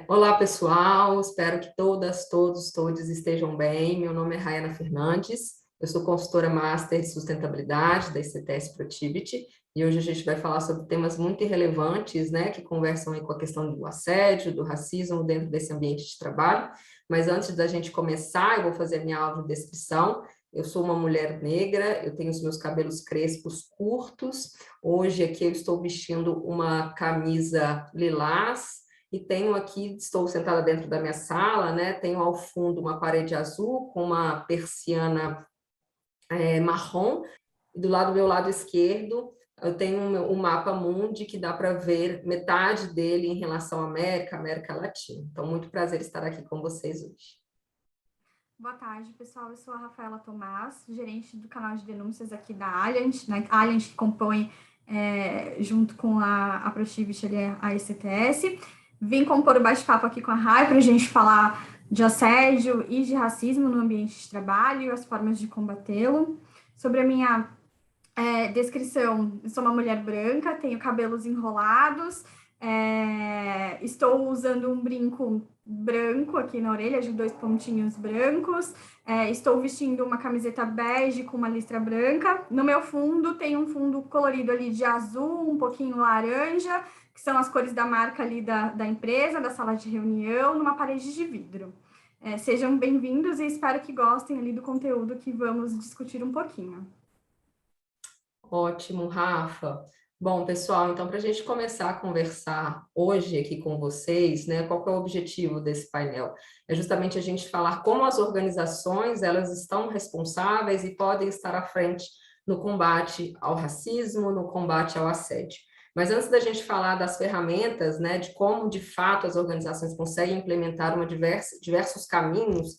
Olá, pessoal. Espero que todas, todos estejam bem. Meu nome é Rayana Fernandes. Eu sou consultora Master de Sustentabilidade da ICTS Protivity e hoje a gente vai falar sobre temas muito relevantes, né, que conversam aí com a questão do assédio, do racismo dentro desse ambiente de trabalho. Mas antes da gente começar, eu vou fazer a minha audiodescrição. Eu sou uma mulher negra, eu tenho os meus cabelos crespos curtos. Hoje aqui eu estou vestindo uma camisa lilás, e tenho aqui, estou sentada dentro da minha sala, né? Tenho ao fundo uma parede azul com uma persiana marrom, e do meu lado esquerdo eu tenho o mapa mundi, que dá para ver metade dele em relação à América Latina. Então, muito prazer estar aqui com vocês hoje. Boa tarde, pessoal. Eu sou a Rafaela Tomás, gerente do canal de denúncias aqui da Alliant, né? Alliant que compõe, junto com a Protivit, a ECTS. Vim compor o bate-papo aqui com a Rai para a gente falar de assédio e de racismo no ambiente de trabalho e as formas de combatê-lo. Sobre a minha descrição, eu sou uma mulher branca, tenho cabelos enrolados, estou usando um brinco branco aqui na orelha, de 2 pontinhos brancos, estou vestindo uma camiseta bege com uma listra branca. No meu fundo tem um fundo colorido ali de azul, um pouquinho laranja, que são as cores da marca ali da empresa, da sala de reunião, numa parede de vidro. Sejam bem-vindos e espero que gostem ali do conteúdo que vamos discutir um pouquinho. Ótimo, Rafa. Bom, pessoal, então, para a gente começar a conversar hoje aqui com vocês, né, qual que é o objetivo desse painel? É justamente a gente falar como as organizações, elas estão responsáveis e podem estar à frente no combate ao racismo, no combate ao assédio. Mas antes da gente falar das ferramentas, né, de como, de fato, as organizações conseguem implementar diversos caminhos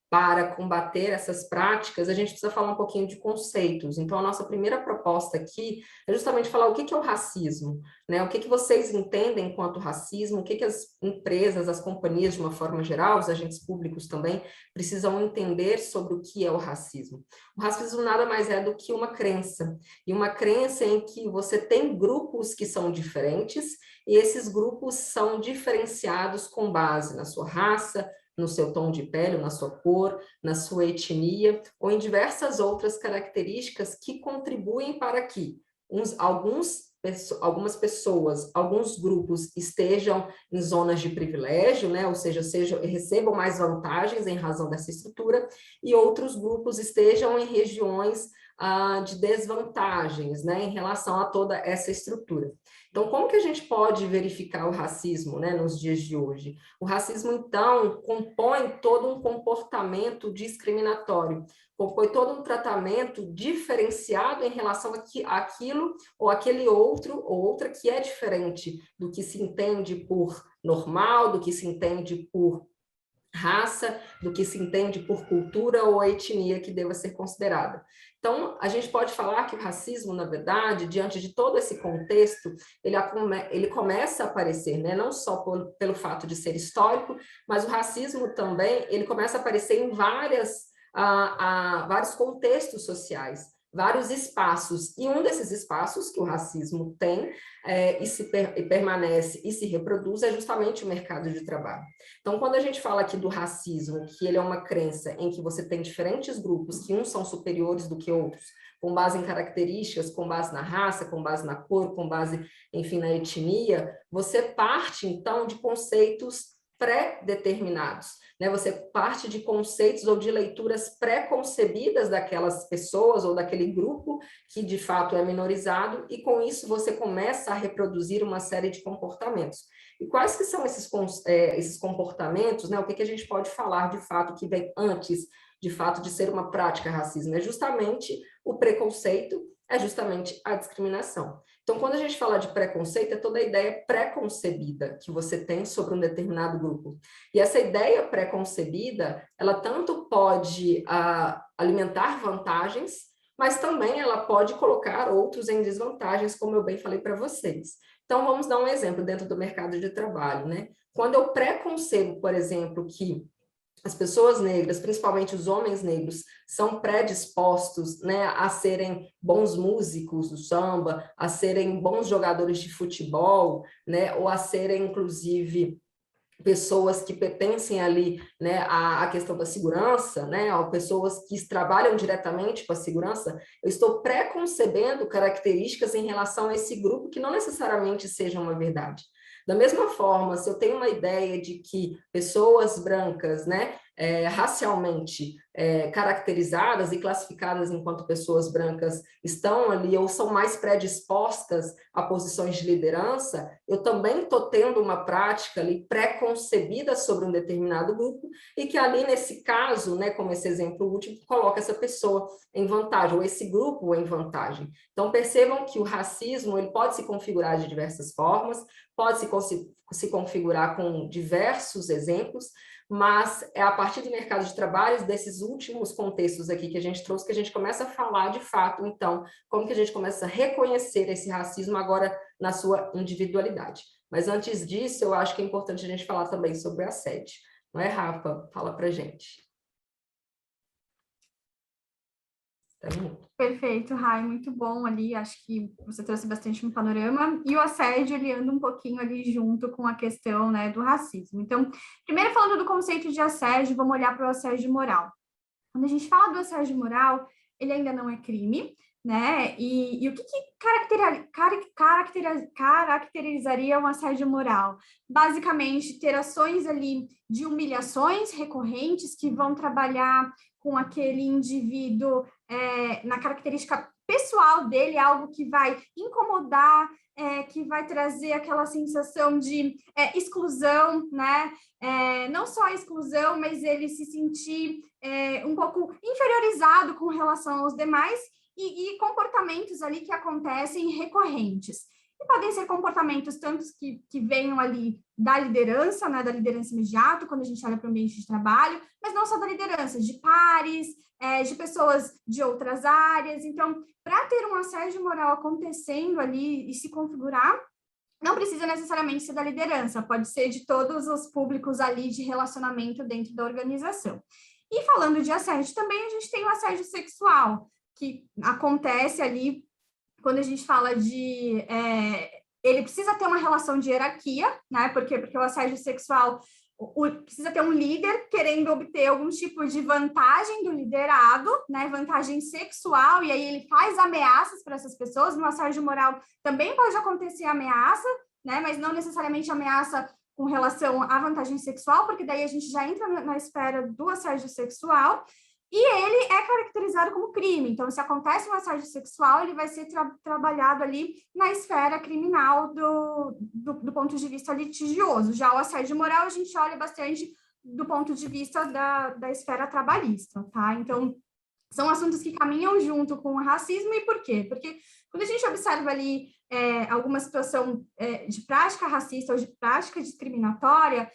para combater essas práticas, a gente precisa falar um pouquinho de conceitos. Então, a nossa primeira proposta aqui é justamente falar o que é o racismo, né? O que vocês entendem enquanto racismo, o que as empresas, as companhias, de uma forma geral, os agentes públicos também, precisam entender sobre o que é o racismo. O racismo nada mais é do que uma crença, e uma crença em que você tem grupos que são diferentes, e esses grupos são diferenciados com base na sua raça, no seu tom de pele, na sua cor, na sua etnia, ou em diversas outras características que contribuem para que algumas pessoas, alguns grupos estejam em zonas de privilégio, né? Ou seja, recebam mais vantagens em razão dessa estrutura, e outros grupos estejam em regiões de desvantagens, né, em relação a toda essa estrutura. Então, como que a gente pode verificar o racismo, né, nos dias de hoje? O racismo, então, compõe todo um comportamento discriminatório, compõe todo um tratamento diferenciado em relação àquilo ou aquele outro ou outra que é diferente do que se entende por normal, do que se entende por raça, do que se entende por cultura ou etnia que deva ser considerada. Então, a gente pode falar que o racismo, na verdade, diante de todo esse contexto, ele começa a aparecer, né? Não só pelo fato de ser histórico, mas o racismo também, ele começa a aparecer em vários contextos sociais, vários espaços, e um desses espaços que o racismo tem e permanece e se reproduz é justamente o mercado de trabalho. Então, quando a gente fala aqui do racismo, que ele é uma crença em que você tem diferentes grupos, que uns são superiores do que outros, com base em características, com base na raça, com base na cor, com base, enfim, na etnia, você parte, então, de conceitos pré-determinados, né? Você parte de conceitos ou de leituras pré-concebidas daquelas pessoas ou daquele grupo que de fato é minorizado, e com isso você começa a reproduzir uma série de comportamentos. E quais que são esses comportamentos, né? O que a gente pode falar de fato que vem antes de fato de ser uma prática racismo? É justamente o preconceito, é justamente a discriminação. Então, quando a gente fala de preconceito, é toda a ideia pré-concebida que você tem sobre um determinado grupo. E essa ideia pré-concebida, ela tanto pode alimentar vantagens, mas também ela pode colocar outros em desvantagens, como eu bem falei para vocês. Então, vamos dar um exemplo dentro do mercado de trabalho, né? Quando eu pré-concebo, por exemplo, que as pessoas negras, principalmente os homens negros, são predispostos, né, a serem bons músicos do samba, a serem bons jogadores de futebol, né, ou a serem, inclusive, pessoas que pertencem ali, né, à questão da segurança, né, ou pessoas que trabalham diretamente com a segurança, eu estou preconcebendo características em relação a esse grupo que não necessariamente sejam uma verdade. Da mesma forma, se eu tenho uma ideia de que pessoas brancas, né, racialmente caracterizadas e classificadas enquanto pessoas brancas estão ali ou são mais predispostas a posições de liderança, eu também estou tendo uma prática ali pré-concebida sobre um determinado grupo e que ali, nesse caso, né, como esse exemplo último, coloca essa pessoa em vantagem, ou esse grupo em vantagem. Então, percebam que o racismo ele pode se configurar de diversas formas, pode se configurar com diversos exemplos, mas é a partir do mercado de trabalho, desses últimos contextos aqui que a gente trouxe, que a gente começa a falar de fato, então, como que a gente começa a reconhecer esse racismo agora na sua individualidade. Mas antes disso, eu acho que é importante a gente falar também sobre assédio. Não é, Rafa? Fala pra gente. Tá bom. Perfeito, Rai, muito bom ali, acho que você trouxe bastante um panorama, e o assédio, ele anda um pouquinho ali junto com a questão, né, do racismo. Então, primeiro falando do conceito de assédio, vamos olhar para o assédio moral. Quando a gente fala do assédio moral, ele ainda não é crime, né, e o que caracterizaria um assédio moral? Basicamente, ter ações ali de humilhações recorrentes que vão trabalhar com aquele indivíduo na característica pessoal dele, algo que vai incomodar, que vai trazer aquela sensação de exclusão, né? Não só a exclusão, mas ele se sentir um pouco inferiorizado com relação aos demais e comportamentos ali que acontecem recorrentes. E podem ser comportamentos tantos que venham ali da liderança, né, da liderança imediata, quando a gente olha para o ambiente de trabalho, mas não só da liderança, de pares, de pessoas de outras áreas. Então, para ter um assédio moral acontecendo ali e se configurar, não precisa necessariamente ser da liderança, pode ser de todos os públicos ali de relacionamento dentro da organização. E falando de assédio, também a gente tem o assédio sexual, que acontece ali quando a gente fala de... ele precisa ter uma relação de hierarquia, né? Porque o assédio sexual precisa ter um líder querendo obter algum tipo de vantagem do liderado, né? Vantagem sexual, e aí ele faz ameaças para essas pessoas. No assédio moral também pode acontecer ameaça, né? Mas não necessariamente ameaça com relação à vantagem sexual, porque daí a gente já entra na esfera do assédio sexual. E ele é caracterizado como crime. Então, se acontece um assédio sexual, ele vai ser trabalhado ali na esfera criminal do ponto de vista litigioso. Já o assédio moral, a gente olha bastante do ponto de vista da esfera trabalhista, tá? Então, são assuntos que caminham junto com o racismo. E por quê? Porque quando a gente observa ali alguma situação de prática racista ou de prática discriminatória,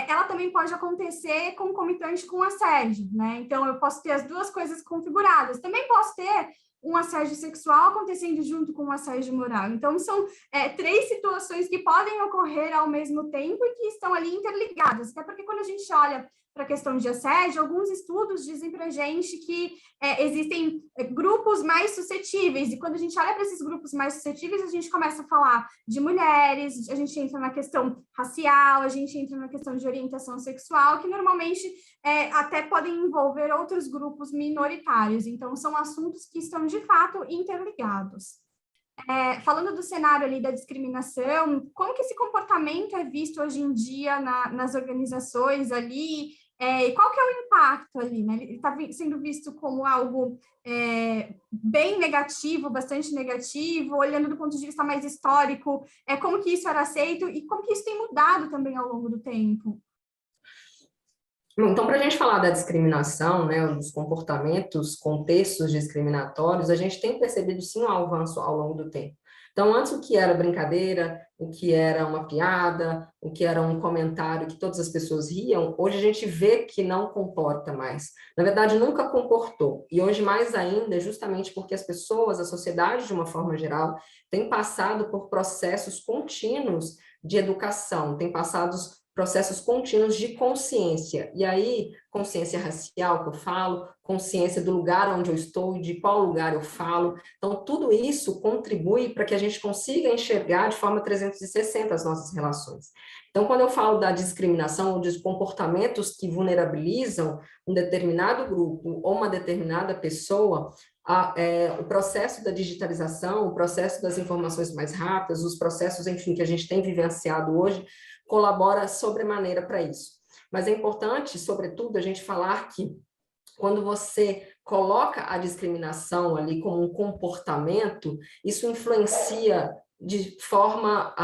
ela também pode acontecer concomitante com assédio, né? Então, eu posso ter as duas coisas configuradas. Também posso ter um assédio sexual acontecendo junto com um assédio moral. Então, são três situações que podem ocorrer ao mesmo tempo e que estão ali interligadas. Até porque quando a gente olha para a questão de assédio, alguns estudos dizem para a gente que existem grupos mais suscetíveis, e quando a gente olha para esses grupos mais suscetíveis, a gente começa a falar de mulheres, a gente entra na questão racial, a gente entra na questão de orientação sexual, que normalmente até podem envolver outros grupos minoritários. Então, são assuntos que estão, de fato, interligados. Falando do cenário ali da discriminação, como que esse comportamento é visto hoje em dia nas organizações ali, e qual que é o impacto ali, né? Ele está sendo visto como algo bem negativo, bastante negativo, olhando do ponto de vista mais histórico, como que isso era aceito e como que isso tem mudado também ao longo do tempo. Então, para a gente falar da discriminação, né, dos comportamentos, contextos discriminatórios, a gente tem percebido, sim, um avanço ao longo do tempo. Então, antes o que era brincadeira, o que era uma piada, o que era um comentário que todas as pessoas riam, hoje a gente vê que não comporta mais. Na verdade, nunca comportou. E hoje mais ainda, justamente porque as pessoas, a sociedade de uma forma geral, tem passado por processos contínuos de educação, tem passado processos contínuos de consciência. E aí, consciência racial que eu falo, consciência do lugar onde eu estou, de qual lugar eu falo. Então, tudo isso contribui para que a gente consiga enxergar de forma 360 as nossas relações. Então, quando eu falo da discriminação ou dos comportamentos que vulnerabilizam um determinado grupo ou uma determinada pessoa, o processo da digitalização, o processo das informações mais rápidas, os processos, enfim, que a gente tem vivenciado hoje, colabora sobremaneira para isso. Mas é importante, sobretudo, a gente falar que quando você coloca a discriminação ali como um comportamento, isso influencia de forma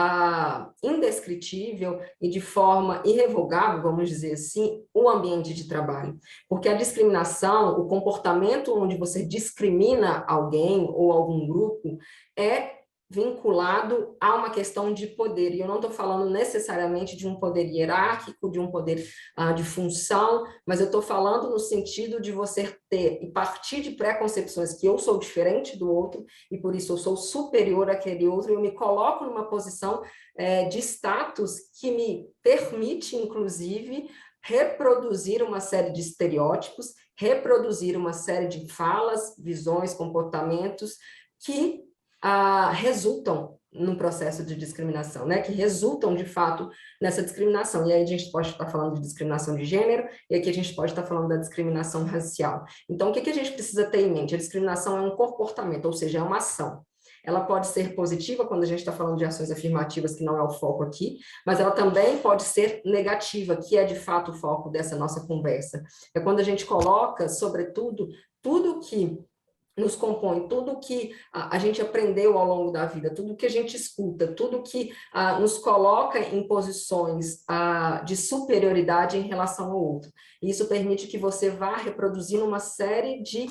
indescritível e de forma irrevogável, vamos dizer assim, o ambiente de trabalho. Porque a discriminação, o comportamento onde você discrimina alguém ou algum grupo, é vinculado a uma questão de poder. E eu não estou falando necessariamente de um poder hierárquico, de um poder de função, mas eu estou falando no sentido de você ter e partir de preconcepções que eu sou diferente do outro e por isso eu sou superior àquele outro, eu me coloco numa posição de status que me permite, inclusive, reproduzir uma série de estereótipos, reproduzir uma série de falas, visões, comportamentos que resultam no processo de discriminação, né, que resultam, de fato, nessa discriminação. E aí a gente pode estar falando de discriminação de gênero, e aqui a gente pode estar falando da discriminação racial. Então, o que a gente precisa ter em mente? A discriminação é um comportamento, ou seja, é uma ação. Ela pode ser positiva, quando a gente está falando de ações afirmativas, que não é o foco aqui, mas ela também pode ser negativa, que é, de fato, o foco dessa nossa conversa. É quando a gente coloca, sobretudo, tudo que nos compõe, tudo que a gente aprendeu ao longo da vida, tudo que a gente escuta, tudo que nos coloca em posições de superioridade em relação ao outro. E isso permite que você vá reproduzindo uma série de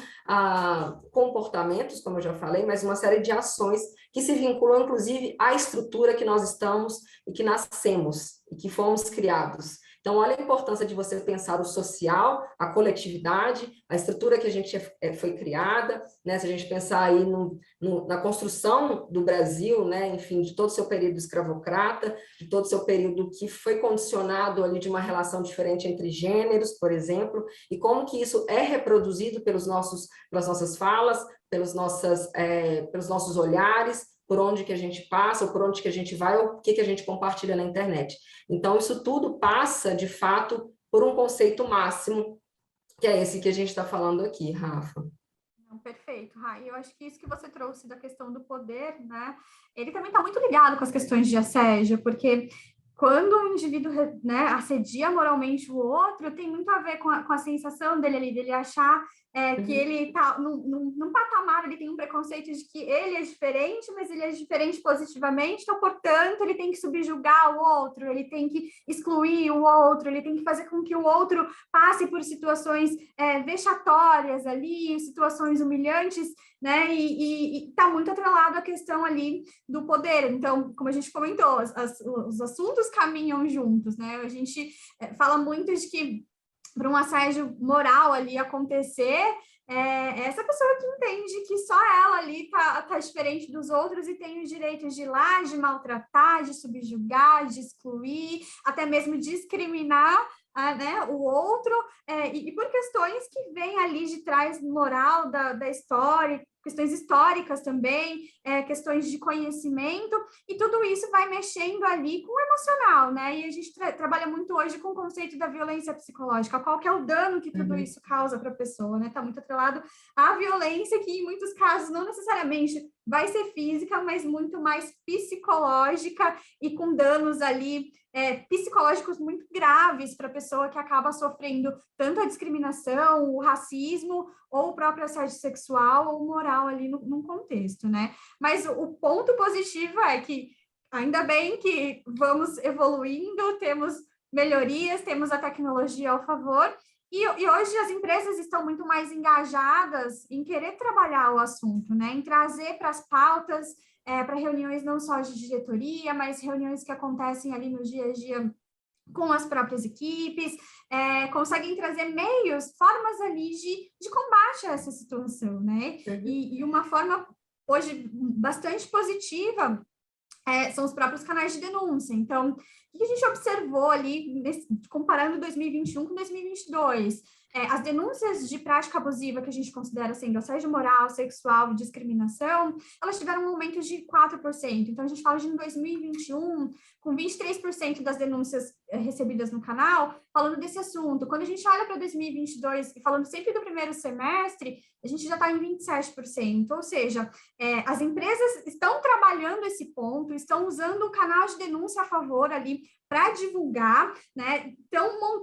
comportamentos, como eu já falei, mas uma série de ações que se vinculam, inclusive, à estrutura que nós estamos e que nascemos e que fomos criados. Então, olha a importância de você pensar o social, a coletividade, a estrutura que a gente foi criada, né? Se a gente pensar aí na construção do Brasil, né? Enfim, de todo o seu período escravocrata, de todo o seu período que foi condicionado ali de uma relação diferente entre gêneros, por exemplo, e como que isso é reproduzido pelas nossas falas, pelos nossos olhares, por onde que a gente passa, ou por onde que a gente vai, ou o que a gente compartilha na internet. Então, isso tudo passa, de fato, por um conceito máximo, que é esse que a gente está falando aqui, Rafa. Perfeito, Rai. Eu acho que isso que você trouxe da questão do poder, né? Ele também está muito ligado com as questões de assédio, porque quando o indivíduo, né, assedia moralmente o outro, tem muito a ver com a sensação dele ali, dele achar que ele está num patamar, ele tem um preconceito de que ele é diferente, mas ele é diferente positivamente, então, portanto, ele tem que subjugar o outro, ele tem que excluir o outro, ele tem que fazer com que o outro passe por situações vexatórias ali, situações humilhantes, né? E está muito atrelado à questão ali do poder. Então, como a gente comentou, os assuntos caminham juntos, né? A gente fala muito de que para um assédio moral ali acontecer, essa pessoa que entende que só ela ali tá diferente dos outros e tem os direitos de ir lá, de maltratar, de subjugar, de excluir, até mesmo discriminar né, o outro, e por questões que vêm ali de trás moral da história, questões históricas também, questões de conhecimento, e tudo isso vai mexendo ali com o emocional, né? E a gente trabalha muito hoje com o conceito da violência psicológica, qual que é o dano que tudo isso causa para a pessoa, né? Está muito atrelado à violência, que em muitos casos não necessariamente vai ser física, mas muito mais psicológica e com danos ali psicológicos muito graves para a pessoa que acaba sofrendo tanto a discriminação, o racismo, ou o próprio assédio sexual ou moral ali num contexto, né? Mas o ponto positivo é que ainda bem que vamos evoluindo, temos melhorias, temos a tecnologia ao favor, e hoje as empresas estão muito mais engajadas em querer trabalhar o assunto, né? Em trazer para as pautas, para reuniões não só de diretoria, mas reuniões que acontecem ali no dia a dia com as próprias equipes, conseguem trazer meios, formas ali de combate a essa situação, né? E uma forma hoje bastante positiva são os próprios canais de denúncia. Então, o que a gente observou ali, comparando 2021 com 2022? As denúncias de prática abusiva que a gente considera sendo assédio moral, sexual e discriminação, elas tiveram um aumento de 4%. Então, a gente fala de em 2021, com 23% das denúncias recebidas no canal, falando desse assunto. Quando a gente olha para 2022, e falando sempre do primeiro semestre, a gente já está em 27%. Ou seja, as empresas estão trabalhando esse ponto, estão usando o canal de denúncia a favor ali para divulgar, né?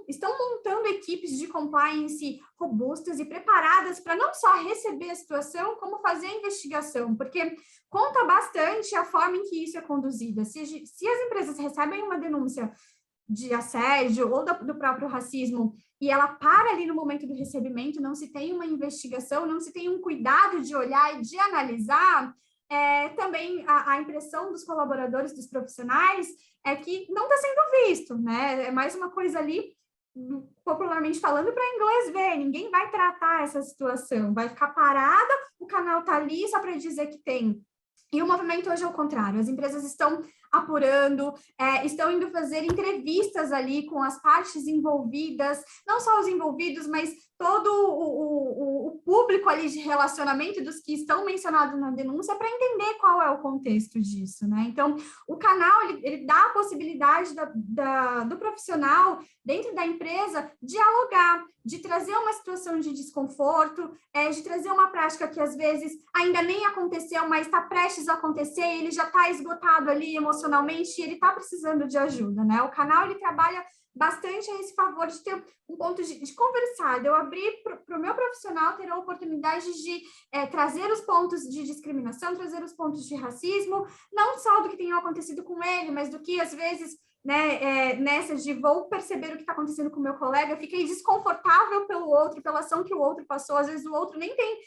Estão montando equipes de compliance robustas e preparadas para não só receber a situação, como fazer a investigação, porque conta bastante a forma em que isso é conduzida. Se as empresas recebem uma denúncia de assédio ou do próprio racismo e ela para ali no momento do recebimento, não se tem uma investigação, não se tem um cuidado de olhar e de analisar, também a impressão dos colaboradores, dos profissionais, é que não está sendo visto, né? É mais uma coisa ali, popularmente falando, para inglês ver, ninguém vai tratar essa situação, vai ficar parada, o canal está ali só para dizer que tem. E o movimento hoje é o contrário, as empresas estão apurando, estão indo fazer entrevistas ali com as partes envolvidas, não só os envolvidos, mas todo o público ali de relacionamento dos que estão mencionados na denúncia para entender qual é o contexto disso, né? Então, o canal, ele dá a possibilidade do profissional dentro da empresa dialogar, de trazer uma situação de desconforto, de trazer uma prática que às vezes ainda nem aconteceu, mas está prestes a acontecer, ele já está esgotado ali emocionalmente e ele está precisando de ajuda, né? O canal, ele trabalha bastante a esse favor de ter um ponto de conversar, de eu abrir para o meu profissional ter a oportunidade de trazer os pontos de discriminação, trazer os pontos de racismo, não só do que tenha acontecido com ele, mas do que às vezes, né, nessa de vou perceber o que está acontecendo com o meu colega, fiquei desconfortável pelo outro, pela ação que o outro passou, às vezes o outro nem tem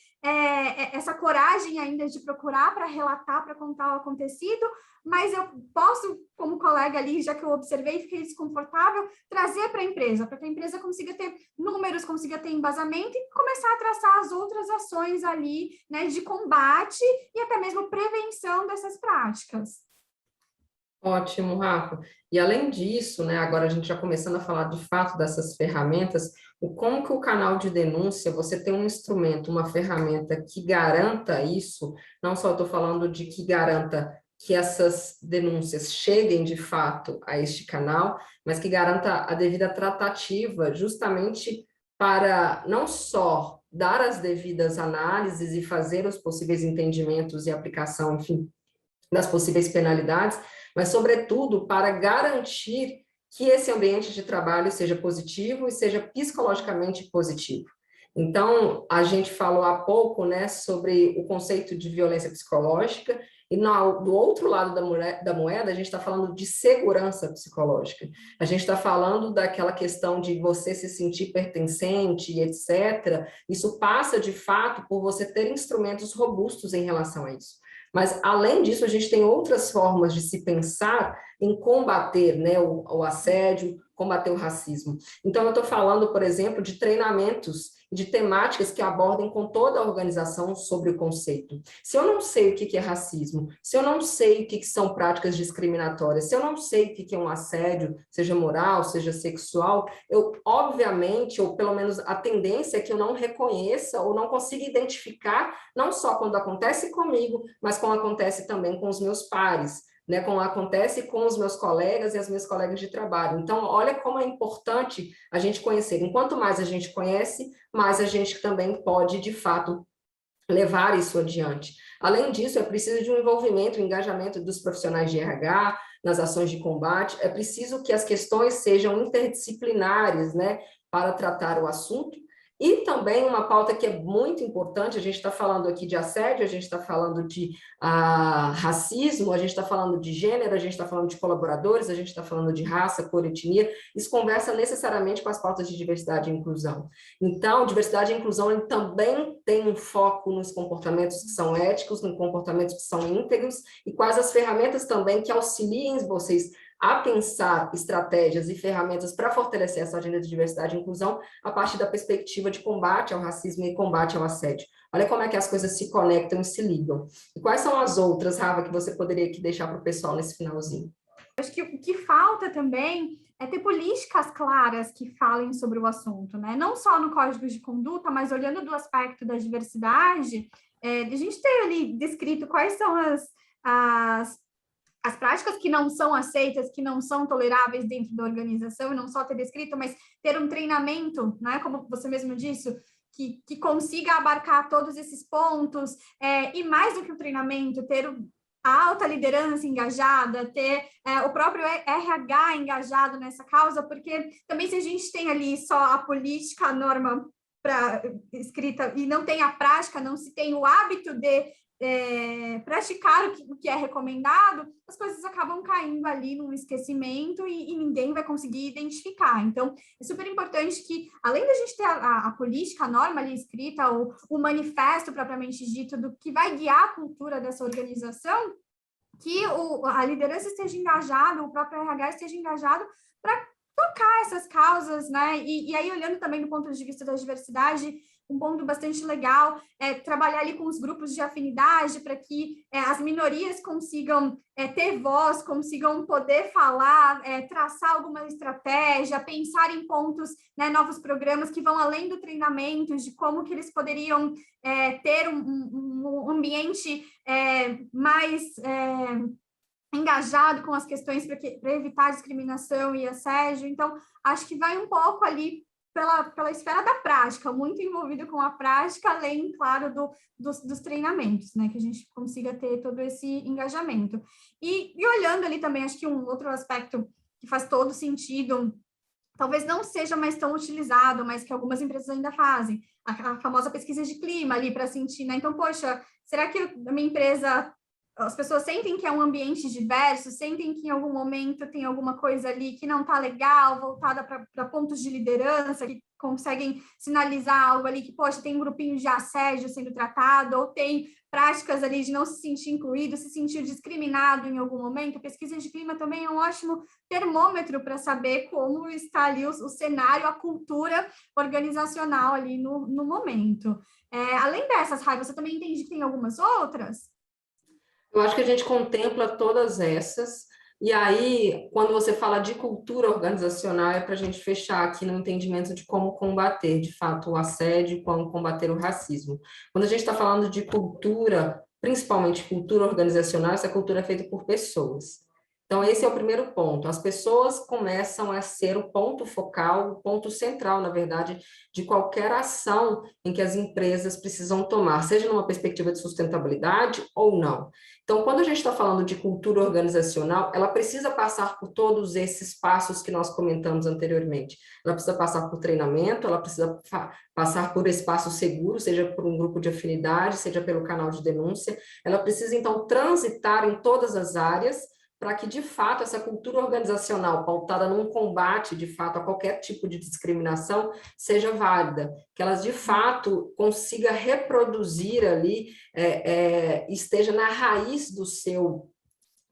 essa coragem ainda de procurar para relatar, para contar o acontecido, mas eu posso, como colega ali, já que eu observei, fiquei desconfortável, trazer para a empresa, para que a empresa consiga ter números, consiga ter embasamento e começar a traçar as outras ações ali, né, de combate e até mesmo prevenção dessas práticas. Ótimo, Rafa. E além disso, né, agora a gente já começando a falar de fato dessas ferramentas, como que o canal de denúncia, você tem um instrumento, uma ferramenta que garanta isso, não só estou falando de que garanta que essas denúncias cheguem de fato a este canal, mas que garanta a devida tratativa, justamente para não só dar as devidas análises e fazer os possíveis entendimentos e aplicação, enfim, das possíveis penalidades, mas, sobretudo, para garantir que esse ambiente de trabalho seja positivo e seja psicologicamente positivo. Então, a gente falou há pouco, né, sobre o conceito de violência psicológica, e do outro lado da moeda, a gente está falando de segurança psicológica. A gente está falando daquela questão de você se sentir pertencente, etc. Isso passa, de fato, por você ter instrumentos robustos em relação a isso. Mas, além disso, a gente tem outras formas de se pensar em combater, né, o assédio, combater o racismo. Então, eu estou falando, por exemplo, de treinamentos, de temáticas que abordem com toda a organização sobre o conceito. Se eu não sei o que é racismo, se eu não sei o que são práticas discriminatórias, se eu não sei o que é um assédio, seja moral, seja sexual, eu, obviamente, ou pelo menos a tendência é que eu não reconheça ou não consiga identificar, não só quando acontece comigo, mas quando acontece também com os meus pares, né, como acontece com os meus colegas e as minhas colegas de trabalho. Então, olha como é importante a gente conhecer. Enquanto mais a gente conhece, mais a gente também pode, de fato, levar isso adiante. Além disso, é preciso de um envolvimento, um engajamento dos profissionais de RH nas ações de combate, é preciso que as questões sejam interdisciplinares, né, para tratar o assunto. E também uma pauta que é muito importante, a gente está falando aqui de assédio, a gente está falando de racismo, a gente está falando de gênero, a gente está falando de colaboradores, a gente está falando de raça, cor, etnia, isso conversa necessariamente com as pautas de diversidade e inclusão. Então, diversidade e inclusão ele também tem um foco nos comportamentos que são éticos, nos comportamentos que são íntegros, e quais as ferramentas também que auxiliem vocês a pensar estratégias e ferramentas para fortalecer essa agenda de diversidade e inclusão a partir da perspectiva de combate ao racismo e combate ao assédio. Olha como é que as coisas se conectam e se ligam. E quais são as outras, Rafa, que você poderia aqui deixar para o pessoal nesse finalzinho? Acho que o que falta também é ter políticas claras que falem sobre o assunto, né? Não só no código de conduta, mas olhando do aspecto da diversidade, a gente ter ali descrito quais são as práticas que não são aceitas, que não são toleráveis dentro da organização, e não só ter descrito, mas ter um treinamento, né? Como você mesmo disse, que consiga abarcar todos esses pontos, e mais do que o treinamento, ter a alta liderança engajada, ter o próprio RH engajado nessa causa, porque também se a gente tem ali só a política, a norma escrita e não tem a prática, não se tem o hábito de praticar o que é recomendado, as coisas acabam caindo ali num esquecimento e ninguém vai conseguir identificar. Então, é super importante que, além da gente ter a política, a norma ali escrita, o manifesto propriamente dito do que vai guiar a cultura dessa organização, que a liderança esteja engajada, o próprio RH esteja engajado para tocar essas causas, né? E aí, olhando também do ponto de vista da diversidade, um ponto bastante legal é trabalhar ali com os grupos de afinidade para que as minorias consigam ter voz, consigam poder falar, traçar alguma estratégia, pensar em pontos, né, novos programas que vão além do treinamento, de como que eles poderiam ter um ambiente mais engajado com as questões para evitar discriminação e assédio. Então, acho que vai um pouco ali pela esfera da prática, muito envolvido com a prática, além, claro, dos treinamentos, né, que a gente consiga ter todo esse engajamento. E olhando ali também, acho que um outro aspecto que faz todo sentido, talvez não seja mais tão utilizado, mas que algumas empresas ainda fazem, a famosa pesquisa de clima ali para sentir, né, então, poxa, será que a minha empresa, as pessoas sentem que é um ambiente diverso, sentem que em algum momento tem alguma coisa ali que não está legal, voltada para pontos de liderança, que conseguem sinalizar algo ali que, poxa, tem um grupinho de assédio sendo tratado, ou tem práticas ali de não se sentir incluído, se sentir discriminado em algum momento. A pesquisa de clima também é um ótimo termômetro para saber como está ali o cenário, a cultura organizacional ali no momento. Além dessas, Rai, você também entende que tem algumas outras? Eu acho que a gente contempla todas essas, e aí, quando você fala de cultura organizacional, é para a gente fechar aqui no entendimento de como combater, de fato, o assédio, como combater o racismo. Quando a gente está falando de cultura, principalmente cultura organizacional, essa cultura é feita por pessoas. Então, esse é o primeiro ponto. As pessoas começam a ser o ponto focal, o ponto central, na verdade, de qualquer ação em que as empresas precisam tomar, seja numa perspectiva de sustentabilidade ou não. Então, quando a gente está falando de cultura organizacional, ela precisa passar por todos esses passos que nós comentamos anteriormente. Ela precisa passar por treinamento, ela precisa passar por espaço seguro, seja por um grupo de afinidade, seja pelo canal de denúncia. Ela precisa, então, transitar em todas as áreas para que, de fato, essa cultura organizacional pautada num combate, de fato, a qualquer tipo de discriminação, seja válida, que elas, de fato, consiga reproduzir ali, esteja na raiz do seu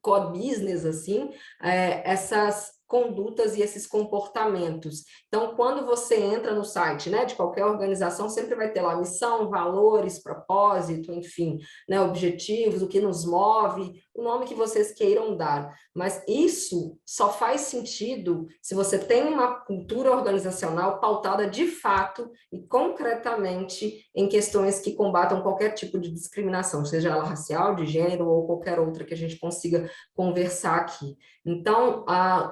core business, assim, essas condutas e esses comportamentos. Então, quando você entra no site, né, de qualquer organização, sempre vai ter lá missão, valores, propósito, enfim, né, objetivos, o que nos move, o nome que vocês queiram dar. Mas isso só faz sentido se você tem uma cultura organizacional pautada de fato e concretamente em questões que combatam qualquer tipo de discriminação, seja ela racial, de gênero ou qualquer outra que a gente consiga conversar aqui. Então,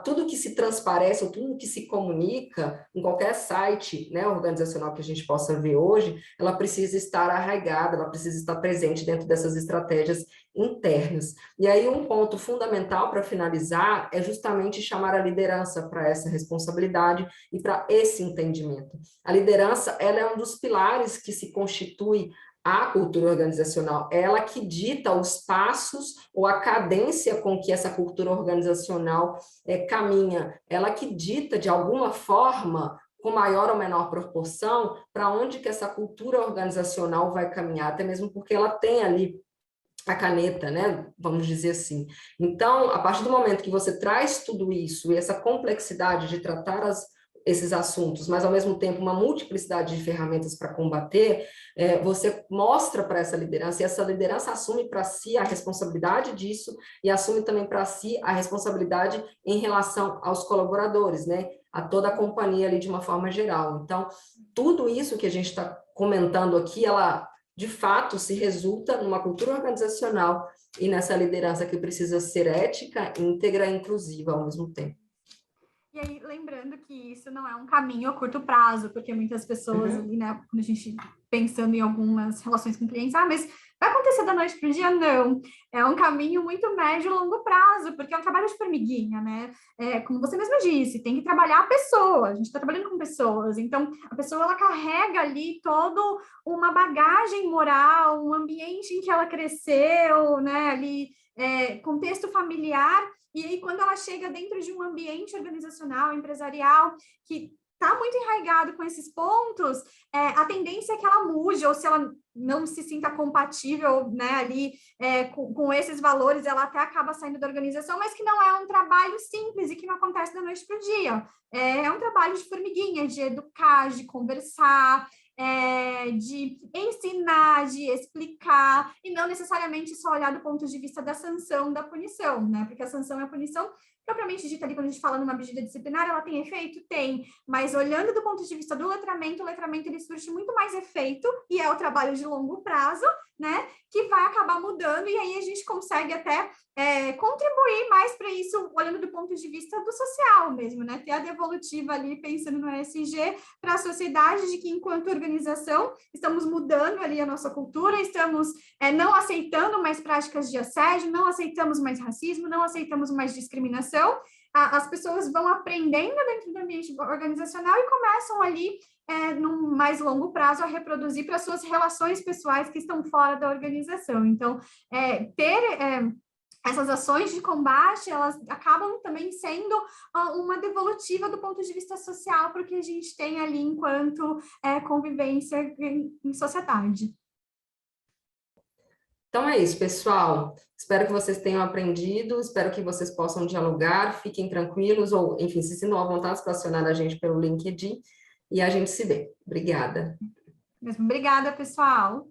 tudo que se transparece ou tudo que se comunica em qualquer site, né, organizacional que a gente possa ver hoje, ela precisa estar arraigada, ela precisa estar presente dentro dessas estratégias internas. E aí um ponto fundamental para finalizar é justamente chamar a liderança para essa responsabilidade e para esse entendimento. A liderança, ela é um dos pilares que se constitui a cultura organizacional, ela que dita os passos ou a cadência com que essa cultura organizacional caminha, ela que dita, de alguma forma, com maior ou menor proporção, para onde que essa cultura organizacional vai caminhar, até mesmo porque ela tem ali a caneta, né? Vamos dizer assim. Então, a partir do momento que você traz tudo isso e essa complexidade de tratar esses assuntos, mas ao mesmo tempo uma multiplicidade de ferramentas para combater, você mostra para essa liderança, e essa liderança assume para si a responsabilidade disso e assume também para si a responsabilidade em relação aos colaboradores, né? A toda a companhia ali de uma forma geral. Então, tudo isso que a gente está comentando aqui, ela de fato se resulta numa cultura organizacional e nessa liderança que precisa ser ética, íntegra e inclusiva ao mesmo tempo. E aí, lembrando que isso não é um caminho a curto prazo, porque muitas pessoas ali, né, quando a gente pensando em algumas relações com clientes, mas vai acontecer da noite para o dia? Não. É um caminho muito médio e longo prazo, porque é um trabalho de formiguinha, né? Como você mesma disse, tem que trabalhar a pessoa, a gente está trabalhando com pessoas, então a pessoa ela carrega ali toda uma bagagem moral, um ambiente em que ela cresceu, né? Ali, contexto familiar. E aí, quando ela chega dentro de um ambiente organizacional, empresarial, que está muito enraizado com esses pontos, a tendência é que ela mude, ou se ela não se sinta compatível, né, ali com esses valores, ela até acaba saindo da organização, mas que não é um trabalho simples e que não acontece da noite para o dia. É um trabalho de formiguinha, de educar, de conversar, de ensinar, de explicar, e não necessariamente só olhar do ponto de vista da sanção, da punição, né? Porque a sanção e a punição, propriamente dita ali, quando a gente fala numa medida disciplinar, ela tem efeito? Tem, mas olhando do ponto de vista do letramento, o letramento ele surge muito mais efeito, e é o trabalho de longo prazo, né? Que vai acabar mudando, e aí a gente consegue até contribuir mais para isso, olhando do ponto de vista do social mesmo, né? Ter a devolutiva ali, pensando no ESG, para a sociedade, de que enquanto organização, estamos mudando ali a nossa cultura, estamos não aceitando mais práticas de assédio, não aceitamos mais racismo, não aceitamos mais discriminação, as pessoas vão aprendendo dentro do ambiente organizacional e começam ali, num mais longo prazo, a reproduzir para suas relações pessoais que estão fora da organização. Então, essas ações de combate, elas acabam também sendo uma devolutiva do ponto de vista social para o que a gente tem ali enquanto convivência em sociedade. Então é isso, pessoal. Espero que vocês tenham aprendido, espero que vocês possam dialogar, fiquem tranquilos, ou, enfim, se sintam à vontade para acionar a gente pelo LinkedIn, e a gente se vê. Obrigada. Obrigada, pessoal.